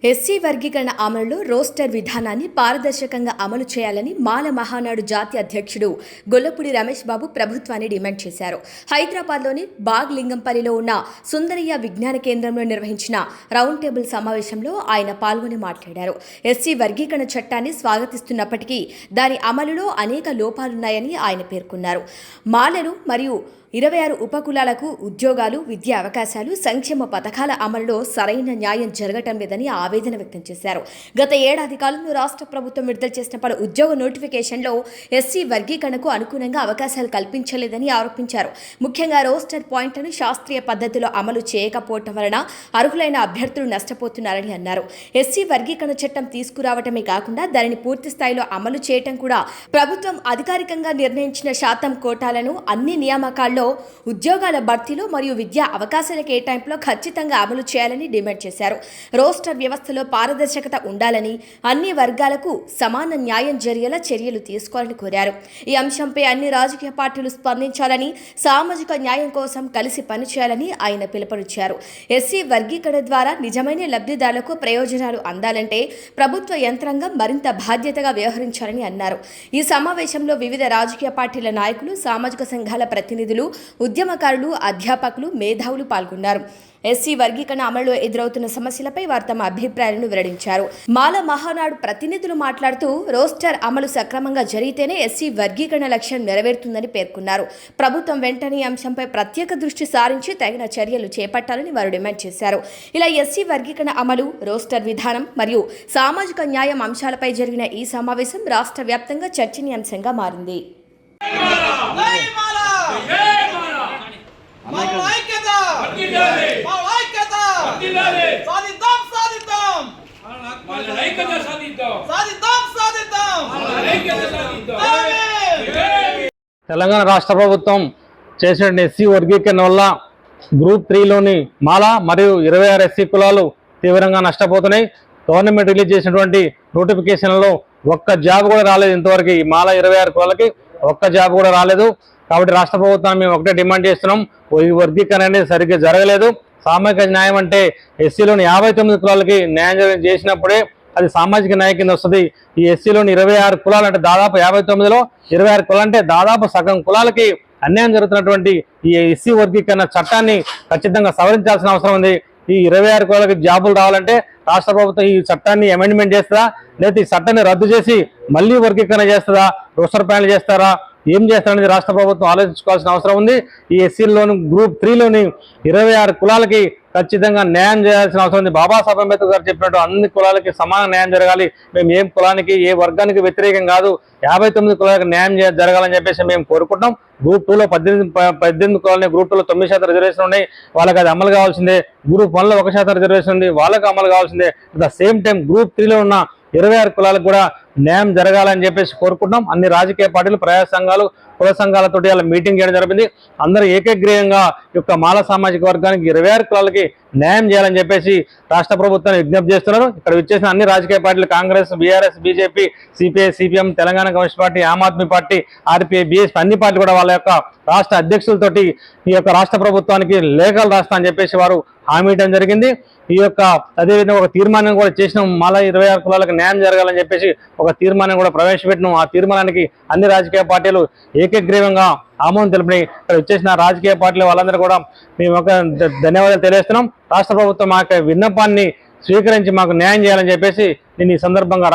SC వర్గీకరణ అమలులో roster విధానాన్ని పారదర్శకంగా అమలు చేయాలని మాల మహానాడు జాతీయ అధ్యక్షుడు గొల్లపూడి రమేష్ బాబు ప్రభుత్వాన్ని డిమాండ్ చేశారు. హైదరాబాద్లోని బాగ్ లింగంపల్లిలో ఉన్న సుందరయ్య విజ్ఞాన కేంద్రంలో నిర్వహించిన రౌండ్ టేబుల్ సమావేశంలో ఆయన పాల్గొని మాట్లాడారు. ఎస్సీ వర్గీకరణ చట్టాన్ని స్వాగతిస్తున్నప్పటికీ దాని అమలులో అనేక లోపాలున్నాయని ఆయన పేర్కొన్నారు. మాలలు మరియు 26 ఉపకులాలకు ఉద్యోగాలు, విద్యా అవకాశాలు, సంక్షేమ పథకాల అమలులో సరైన న్యాయం జరగటం లేదని ఆవేదన వ్యక్తం చేశారు. గత ఏడాది కాలంలో రాష్ట్ర ప్రభుత్వం విడుదల చేసిన పలు ఉద్యోగ నోటిఫికేషన్లో ఎస్సీ వర్గీకరణకు అనుగుణంగా అవకాశాలు కల్పించలేదని ఆరోపించారు. ముఖ్యంగా రోస్టర్ పాయింట్లను శాస్త్రీయ పద్ధతిలో అమలు చేయకపోవటం వలన అర్హులైన అభ్యర్థులు నష్టపోతున్నారని అన్నారు. ఎస్సీ వర్గీకరణ చట్టం తీసుకురావటమే కాకుండా దానిని పూర్తి స్థాయిలో అమలు చేయటం కూడా ప్రభుత్వం అధికారికంగా నిర్ణయించిన శాతం కోటాలను అన్ని నియామకాల్లో ఉద్యోగాల భర్తీలో మరియు విద్యా అవకాశాల కేటాయింపులో ఖచ్చితంగా అమలు చేయాలని డిమాండ్ చేశారు. రోస్టర్ వ్యవస్థలో పారదర్శకత ఉండాలని, అన్ని వర్గాలకు సమాన న్యాయం జరిగేలా చర్యలు తీసుకోవాలని కోరారు. ఈ అంశంపై అన్ని రాజకీయ పార్టీలు స్పందించాలని, సామాజిక న్యాయం కోసం కలిసి పనిచేయాలని ఆయన పిలుపునిచ్చారు. ఎస్సీ వర్గీకరణ ద్వారా నిజమైన లబ్ధిదారులకు ప్రయోజనాలు అందాలంటే ప్రభుత్వ యంత్రాంగం మరింత బాధ్యతగా వ్యవహరించాలని అన్నారు. ఈ సమావేశంలో వివిధ రాజకీయ పార్టీల నాయకులు, సామాజిక సంఘాల ప్రతినిధులు, ఉద్యమకారులు, అధ్యాపకులు, మేధావులు పాల్గొన్నారు. ఎస్సీ వర్గీకరణ అమలులో ఎదురవుతున్న సమస్యలపై వారు తమ అభిప్రాయాలను వెల్లడించారు. మాల మహానాడు ప్రతినిధులు మాట్లాడుతూ రోస్టర్ అమలు సక్రమంగా జరిగితేనే ఎస్సీ వర్గీకరణ లక్ష్యం నెరవేరుతుందని పేర్కొన్నారు. ప్రభుత్వం వెంటనే అంశంపై ప్రత్యేక దృష్టి సారించి తగిన చర్యలు చేపట్టాలని వారు డిమాండ్ చేశారు. ఇలా ఎస్సీ వర్గీకరణ అమలు, రోస్టర్ విధానం మరియు సామాజిక న్యాయం అంశాలపై జరిగిన ఈ సమావేశం రాష్ట్ర వ్యాప్తంగా చర్చనీయాంశంగా మారింది. తెలంగాణ రాష్ట్ర ప్రభుత్వం చేసిన ఎస్సీ వర్గీకరణ వల్ల గ్రూప్ 3లోని మాల మరియు 26 ఎస్సీ కులాలు తీవ్రంగా నష్టపోతున్నాయి. గవర్నమెంట్ రిలీజ్ చేసినటువంటి నోటిఫికేషన్లో ఒక్క జాబ్ కూడా రాలేదు. ఇంతవరకు ఈ మాల 26 కులాలకి ఒక్క జాబ్ కూడా రాలేదు. కాబట్టి రాష్ట్ర ప్రభుత్వాన్ని మేము ఒకటే డిమాండ్ చేస్తున్నాం, ఈ వర్గీకరణ అనేది సరిగ్గా జరగలేదు. సామాజిక న్యాయం అంటే ఎస్సీలోని 59 కులాలకి న్యాయం చేసినప్పుడే అది సామాజిక న్యాయం కింద వస్తుంది. ఈ ఎస్సీలోని 26 కులాలు అంటే దాదాపు 59లో 26 కులాలు అంటే దాదాపు సగం కులాలకి అన్యాయం జరుగుతున్నటువంటి ఈ ఎస్సీ వర్గీకరణ చట్టాన్ని ఖచ్చితంగా సవరించాల్సిన అవసరం ఉంది. ఈ 26 కులాలకి జాబులు రావాలంటే రాష్ట్ర ప్రభుత్వం ఈ చట్టాన్ని అమెండ్మెంట్ చేస్తుందా, లేదా ఈ చట్టాన్ని రద్దు చేసి మళ్ళీ వర్గీకరణ చేస్తుందా, రోస్టర్ ప్యానల్ చేస్తారా, ఏం చేస్తారనేది రాష్ట్ర ప్రభుత్వం ఆలోచించుకోవాల్సిన అవసరం ఉంది. ఈ ఎస్సీలోని గ్రూప్ 3లోని 26 కులాలకి ఖచ్చితంగా న్యాయం చేయాల్సిన అవసరం ఉంది. బాబాసాహెబ్ అంబేద్కర్ గారు చెప్పినట్టు అన్ని కులాలకి సమాన న్యాయం జరగాలి. మేము ఏం కులానికి, ఏ వర్గానికి వ్యతిరేకం కాదు, 59 కులాలకు న్యాయం జరగాలని చెప్పేసి మేము కోరుకుంటాం. గ్రూప్ 2లో 18 కులాలని, గ్రూప్ 2లో 9% రిజర్వేషన్ ఉన్నాయి, వాళ్ళకి అది అమలు కావాల్సిందే. గ్రూప్ 1లో 1% రిజర్వేషన్ ఉంది, వాళ్ళకి అమలు కావాల్సిందే. At the same time group 3లో ఉన్న 26 కులాలకు కూడా న్యాయం జరగాలని చెప్పేసి కోరుకుంటున్నాం. అన్ని రాజకీయ పార్టీలు, ప్రజా సంఘాలు, కుల సంఘాలతోటి అలా మీటింగ్ చేయడం జరిగింది. అందరూ ఏకగ్రీయంగా యొక్క మాల సామాజిక వర్గానికి 26 కులాలకి న్యాయం చేయాలని చెప్పేసి రాష్ట్ర ప్రభుత్వాన్ని విజ్ఞప్తి చేస్తున్నారు. ఇక్కడ వచ్చేసిన అన్ని రాజకీయ పార్టీలు Congress, BRS, BJP, CPI, CPM, Telangana communist party, Aam Aadmi party, RPI, BSP అన్ని పార్టీలు కూడా వాళ్ళ యొక్క రాష్ట్ర అధ్యక్షులతోటి ఈ యొక్క రాష్ట్ర ప్రభుత్వానికి లేఖలు రాస్తా అని చెప్పేసి వారు హామీ ఇవ్వడం జరిగింది. ఈ యొక్క అదేవిధంగా ఒక తీర్మానం కూడా చేసినాం, మాల 26 కులాలకు న్యాయం జరగాలని చెప్పేసి ఒక తీర్మానం కూడా ప్రవేశపెట్టినాం. ఆ తీర్మానానికి అన్ని రాజకీయ పార్టీలు ఏకగ్రీవంగా ఆమోదం తెలిపినాయి. ఇక్కడ వచ్చేసిన రాజకీయ పార్టీలు వాళ్ళందరూ కూడా మేము ఒక ధన్యవాదాలు తెలియజేస్తున్నాం. రాష్ట్ర ప్రభుత్వం మా యొక్క విన్నపాన్ని స్వీకరించి మాకు న్యాయం చేయాలని చెప్పేసి నేను ఈ సందర్భంగా